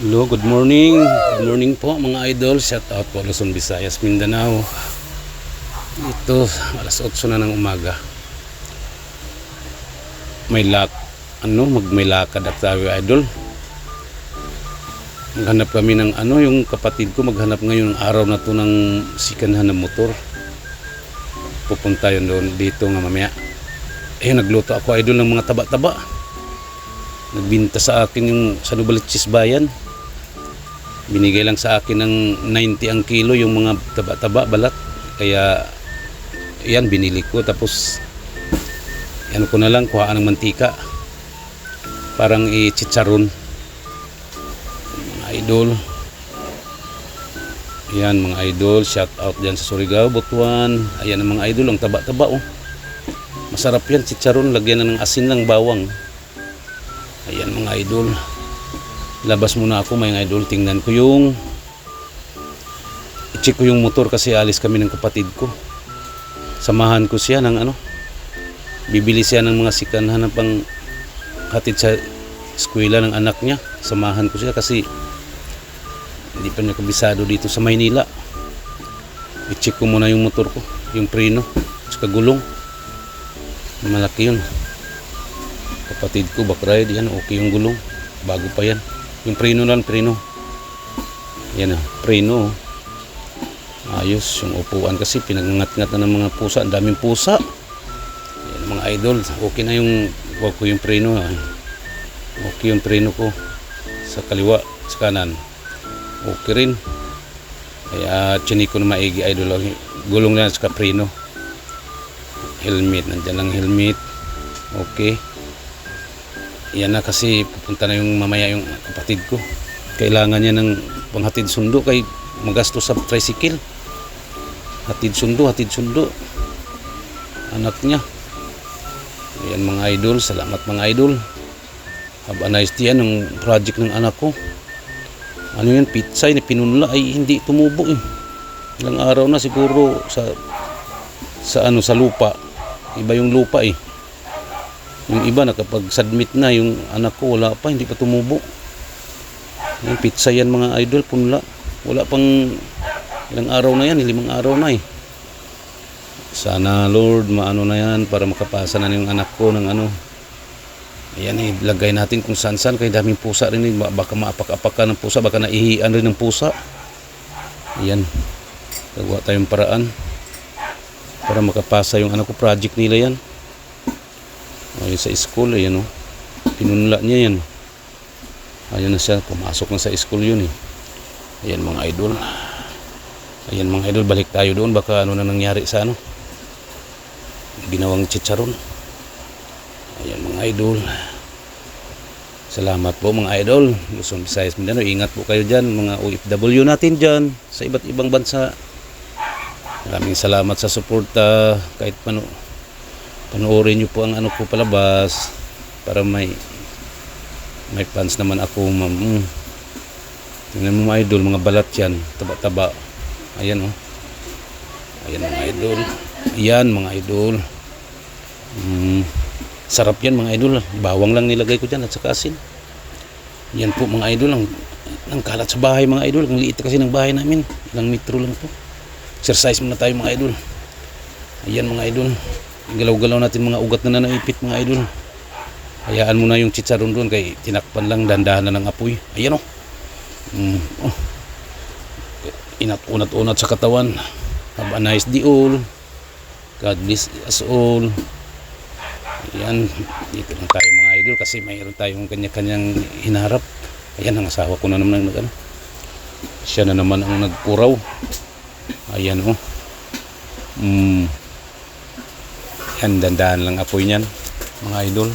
Hello, good morning. Good morning po mga idol. Shout out po Luzon, Visayas, Mindanao. Ito, alas 8 na ng umaga. May lakad at tayo idol. Maghanap kami ng yung kapatid ko maghanap ngayon ng araw na to ng sikanhan ng motor. Pupunta yun doon dito nga mamaya. Nagluto ako idol ng mga taba-taba. Nagbinta sa akin yung sa Novaliches Bayan. Binigay lang sa akin ng 90 ang kilo yung mga taba-taba balat. Kaya yan binili ko, tapos yan ko na lang kuhaan ng mantika. Parang i-chicharon. Mga idol. Yan mga idol, shout out diyan sa Surigao, Butuan. Ayan ang mga idol, ang taba-taba oh. Masarap yan, chicharon, lagyan na ng asin lang, bawang. Ayan mga idol. Labas muna ako mga idol. Tingnan ko i-check ko yung motor kasi alis kami ng kapatid ko. Samahan ko siya ng bibili siya ng mga sikanhan ng pang hatid sa eskwela ng anak niya. Samahan ko siya kasi hindi pa niya kabisado dito sa Maynila. I-check ko muna yung motor ko, yung preno at gulong. Malaki yun. Kapatid ko backride yan, okay yung gulong, bago pa yan. Yung preno lang, preno yan preno ayos. Yung upuan kasi pinangat-ngat na ng mga pusa, ang daming pusa. Yan mga idol, okay na yung wag ko yung preno okay yung preno ko sa kaliwa, sa kanan okay rin. Kaya chinik ko na maigi idol, gulong na sa preno. Helmet, nandiyan lang helmet, okay. Yan na kasi pupunta na yung mamaya yung kapatid ko. Kailangan niya ng panghatid sundo kay magastos sa tricycle. Hatid sundo anak niya. Yan mga idol, salamat mga idol. Have a nice day. Ang project ng anak ko, yan, pizza na pinunla ay hindi tumubo ilang araw na siguro sa lupa. Iba yung lupa yung iba nakapag-submit na, yung anak ko wala pa, hindi pa tumubo. Yung pizza yan mga idol, punla. Wala pang ilang araw na yan, 5 araw na Sana Lord maano na yan para makapasa na yung anak ko ng Ayan ilagay natin kung saan kay daming pusa rin baka maapak-apakan ng pusa, baka naihian rin ng pusa. Ayan, gagawa tayong paraan para makapasa yung anak ko, project nila yan. Ayun sa school, ayan pinunla niya yan. Ayun na siya, pumasok na sa school yun Ayan mga idol. Ayan mga idol, balik tayo doon, baka na nangyari sa ginawang chicharon. Ayan mga idol, salamat po mga idol. Luzon, Visayas, Mindanao, ingat po kayo dyan mga OFW natin dyan sa iba't ibang bansa. Maraming salamat sa suporta. Kahit panoorin nyo po ang ko palabas para may fans naman ako. Tingnan mo mga idol, mga balat yan, taba-taba. Ayan ayan mga idol. Ayan mga idol. Sarap yan mga idol. Bawang lang nilagay ko dyan at saka asin. Yan po mga idol, ang kalat sa bahay mga idol. Ang liit kasi ng bahay namin, ilang metro lang po. Exercise muna tayo mga idol. Ayan mga idol, galaw-galaw natin mga ugat na naipit mga idol. Hayaan mo na yung chicharon doon kay tinakpan lang, dandahan na ng apoy. Ayan inat-unat-unat sa katawan. Have a nice day all. God bless us all. Ayan, dito lang tayo mga idol kasi mayroon tayong kanya-kanyang hinaharap. Ayan, ang asawa ko na naman siya na naman ang nagpuraw. Ayan yan, dandahan lang apoy niyan mga idol.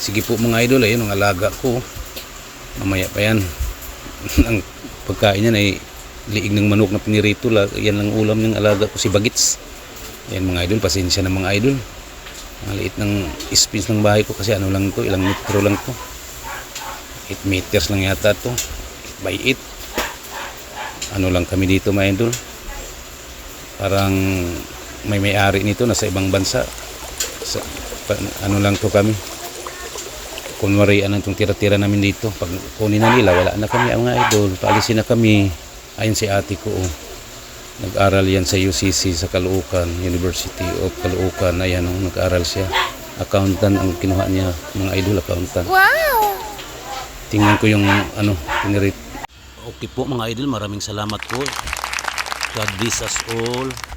Sige po mga idol, ayun ang alaga ko. Mamaya pa yan. Ang pagkain niyan ay liig ng manok na pinirito. Yan lang ulam ng alaga ko, si Bagits. Yan mga idol, pasensya na mga idol. Ang liit ng space ng bahay ko kasi lang to, ilang metro lang to. 8 meters lang yata to, 8 by 8. Lang kami dito mga idol. Parang may-ari nito nasa ibang bansa. Lang to kami. kunwari anong itong tira-tira namin dito. Pag kunin na nila, wala na kami mga idol. Paalisin na kami. Ayun si ate ko. Oh. Nag-aral yan sa UCC sa Caloocan, University of Caloocan. Ayan, oh, nag-aral siya. Accountant ang kinuha niya. Mga idol, accountant. Wow! Tingnan ko yung ano, pinirit. Okay po mga idol, maraming salamat po. God bless us all.